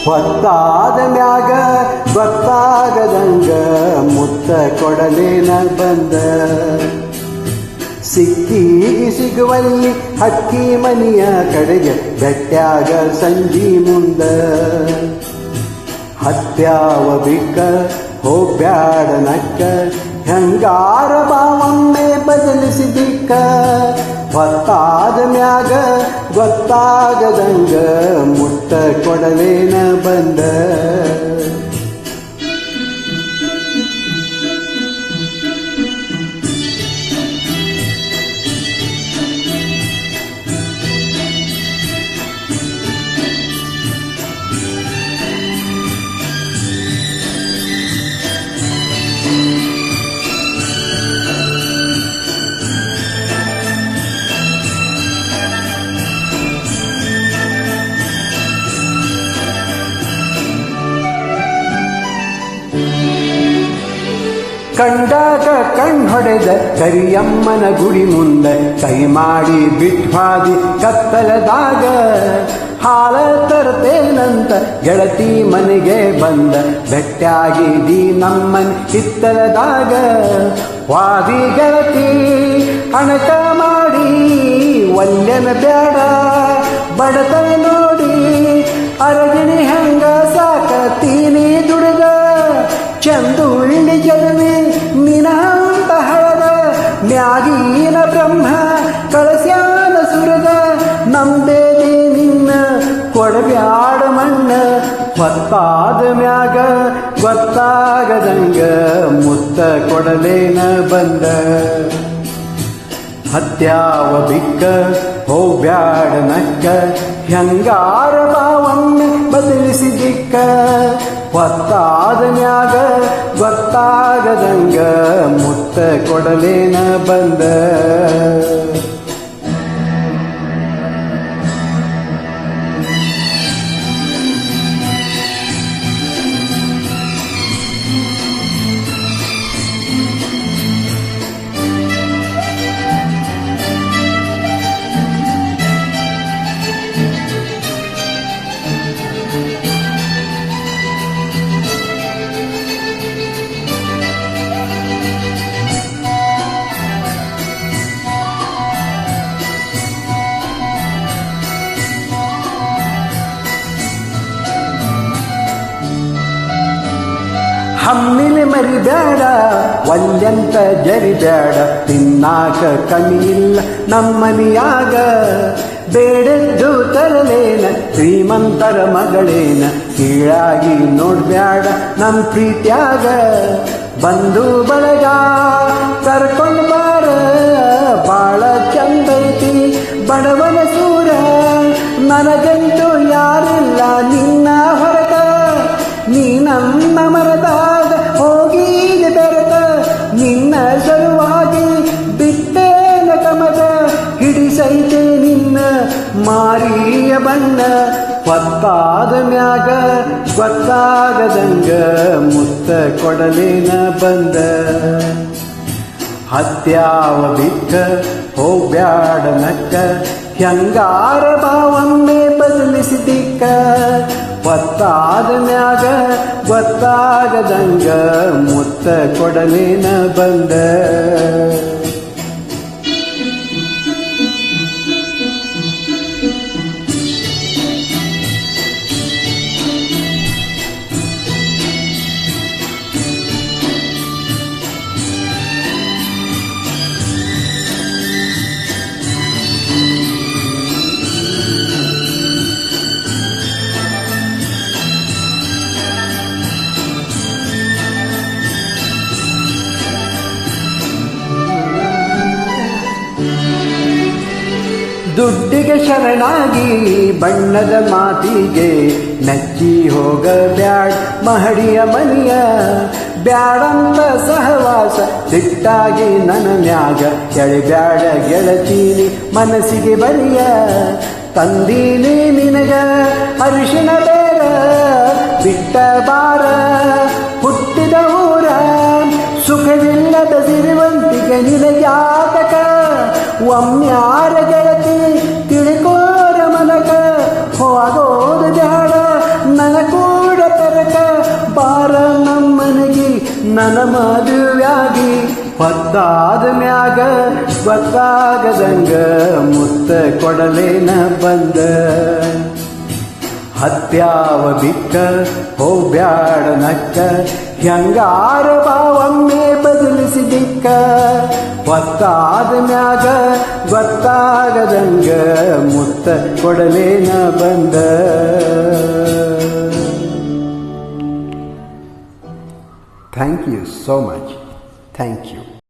ಹೊತ್ತಾದ ಮ್ಯಾಗ ಗೊತ್ತಾಗದಂಗ ಮುತ್ತ ಕೊಡಲೇನ ಬಂದ. ಸಿಕ್ಕಿಗಿ ಸಿಗುವಲ್ಲಿ ಹಕ್ಕಿ ಮನಿಯ ಕಡೆಗೆ ಬೆಟ್ಟ್ಯಾಗ ಸಂಜಿ ಮುಂದ. ಹತ್ಯಾವ ಬಿಕ್ಕ ಹೋಗ್ಬ್ಯಾಡ ನಕ್ಕ ಹೆಂಗಾರ ಬಾವೊಮ್ಮೆ ಬದಲಿಸಿದಿಕ್ಕ. ಹೊತ್ತಾದ ಮ್ಯಾಗ ಗೊತ್ತಾಗದಂಗ ಮುತ್ತ ಕೊಡಲೇನ ಬಂದ. ಕಂಡಾಗ ಕಣ್ಣೊಡೆದ ಕರಿಯಮ್ಮನ ಗುಡಿ ಮುಂದ ಕೈ ಮಾಡಿ ಬಿಟ್ವಾದಿ ಕತ್ತಲದಾಗ. ಹಾಲ ತರ್ತೇನಂತ ಗೆಳತಿ ಮನೆಗೆ ಬಂದ ಬೆಟ್ಟಾಗಿದಿ ನಮ್ಮನ್ ಹಿತ್ತಲದಾಗ. ವಾದಿ ಗೆಳತಿ ಅಣಕ ಮಾಡಿ ಒಲ್ಲೆನ ಬ್ಯಾಡ ಬಡತನ ನೋಡಿ ಅರಗಿಣಿ ಹೆಂಗ ಸಾಕತೀನಿ ದುಡಿದ. ಚಂದುಳ್ಳಿ ಜಲಮಿ ನಿನಂತ ಹಳದ ಮ್ಯಾಗೀನ ಬ್ರಹ್ಮ ಕಳಸ್ಯಾನ ಸುರದ. ನಂಬೇದೆ ನಿನ್ನ ಕೊಡಬ್ಯಾಡ ಮಣ್ಣ. ಹೊತ್ತಾದ ಮ್ಯಾಗ ಗೊತ್ತಾಗದಂಗ ಮುತ್ತ ಕೊಡಲೇನ ಬಂದ. ಹತ್ಯಾವ ಬಿಕ್ಕ ಹೋಗ್ಬ್ಯಾಡ ನಕ್ಕ ಹೆಂಗಾರ ಬಾವೊಮ್ಮೆ ಬದಲಿಸಿದಿಕ್ಕ. ಹೊತ್ತಾದ ಮ್ಯಾಗ ಗೊತ್ತಾಗದಂಗ ಮುತ್ತ ಕೊಡಲೇನ ಬಂದ. ಹಮ್ಮಿಲಿ ಮರಿಬ್ಯಾಡ ಒಲ್ಲೆಂತ ಜರಿಬ್ಯಾಡ ತಿನ್ನಾಕ ಕಮಿಯಿಲ್ಲ ನಮ್ಮನಿಯಾಗ. ಬೇಡದ್ದು ತರಲೇನ ಶ್ರೀಮಂತರ ಮಗಳೇನ ಕೀಳಾಗಿ ನೋಡ್ಬ್ಯಾಡ ನಮ್ ಪ್ರೀತ್ಯಾಗ. ಬಂಧು ಬಳಗ ಕರ್ಕೊಂಡ್ ಬಾರ ಬಾಳ ಚಂದೈತಿ ಬಡವನ ಸೂರ. ನನಗಂತೂ ಯಾರಿಲ್ಲ ನಿನ್ನ ಹೊರತ. ನೀ ನನ್ನ ಮರದಾಗ ಹೋಗಿದ ಬೆರೆತ ನಿನ್ನ ಸಲುವಾಗಿ ಬಿಟ್ಟೇನ ಕಮದ. ಹಿಡಿಸೈತೆ ನಿನ್ನ ಮಾರಿಯ ಬಣ್ಣ. ಹೊತ್ತಾದ ಮ್ಯಾಗ ಗೊತ್ತಾಗದಂಗ ಮುತ್ತ ಕೊಡಲೇನ ಬಂದ. ಹತ್ಯಾವ ಬಿಕ್ಕ ಹೋಗ್ಬ್ಯಾಡ ನಕ್ಕ ಹೆಂಗಾರ ಬಾವೊಮ್ಮೆ ಬದಲಿಸಿದಿಕ್ಕ. ಹೊತ್ತಾದ ಮ್ಯಾಗ ಗೊತ್ತಾಗದಂಗ ಮುತ್ತ ಕೊಡಲೇನ ಬಂದ. ದುಡ್ಡಿಗೆ ಶರಣಾಗಿ ಬಣ್ಣದ ಮಾತಿಗೆ ನಚ್ಚಿ ಹೋಗಬ್ಯಾಡ ಮಹಡಿಯ ಮನಿಯ. ಬ್ಯಾಡಂತ ಸಹವಾಸ ಸಿಟ್ಟಾಗಿ ನನ್ನ ಮ್ಯಾಗ ಎಳಿಬ್ಯಾಡ ಗೆಳತೀನಿ ಮನಸ್ಸಿಗೆ ಬರಿಯ. ತಂದೀನಿ ನಿನಗ ಅರಿಶಿನ ಬೇರ ಬಿಟ್ಟ ಬಾರ ಹುಟ್ಟಿದ ಊರ. ಸುಖವಿಲ್ಲದ ಸಿರಿವಂತಿಗೆ ನಿನಗ್ಯಾತಕ ಒಮ್ಮ್ಯಾರ ಗೆಳತಿ ತಿಳ್ಕೋರ ಮನಕ. ಹೋಗೋದು ಬ್ಯಾಡ ನನಗೂ ನನ್ನ ಮದುವ್ಯಾಗಿ ಹೊತ್ತಾದ ಮ್ಯಾಗ ಗೊತ್ತಾಗದಂಗ ಮುತ್ತ ಕೊಡಲೇನ ಬಂದ ಹತ್ಯಾವ ಬಿಕ್ಕ ಹೋಗ್ಬ್ಯಾಡ ನಕ್ಕ ಹೆಂಗಾರ ಬಾವೊಮ್ಮೆ ಬದಲಿಸಿದಿಕ್ಕ ಹೊತ್ತಾದ ಮ್ಯಾಗ ಗೊತ್ತಾಗದಂಗ ಮುತ್ತ ಕೊಡಲೇನ ಬಂದ Thank you so much. Thank you.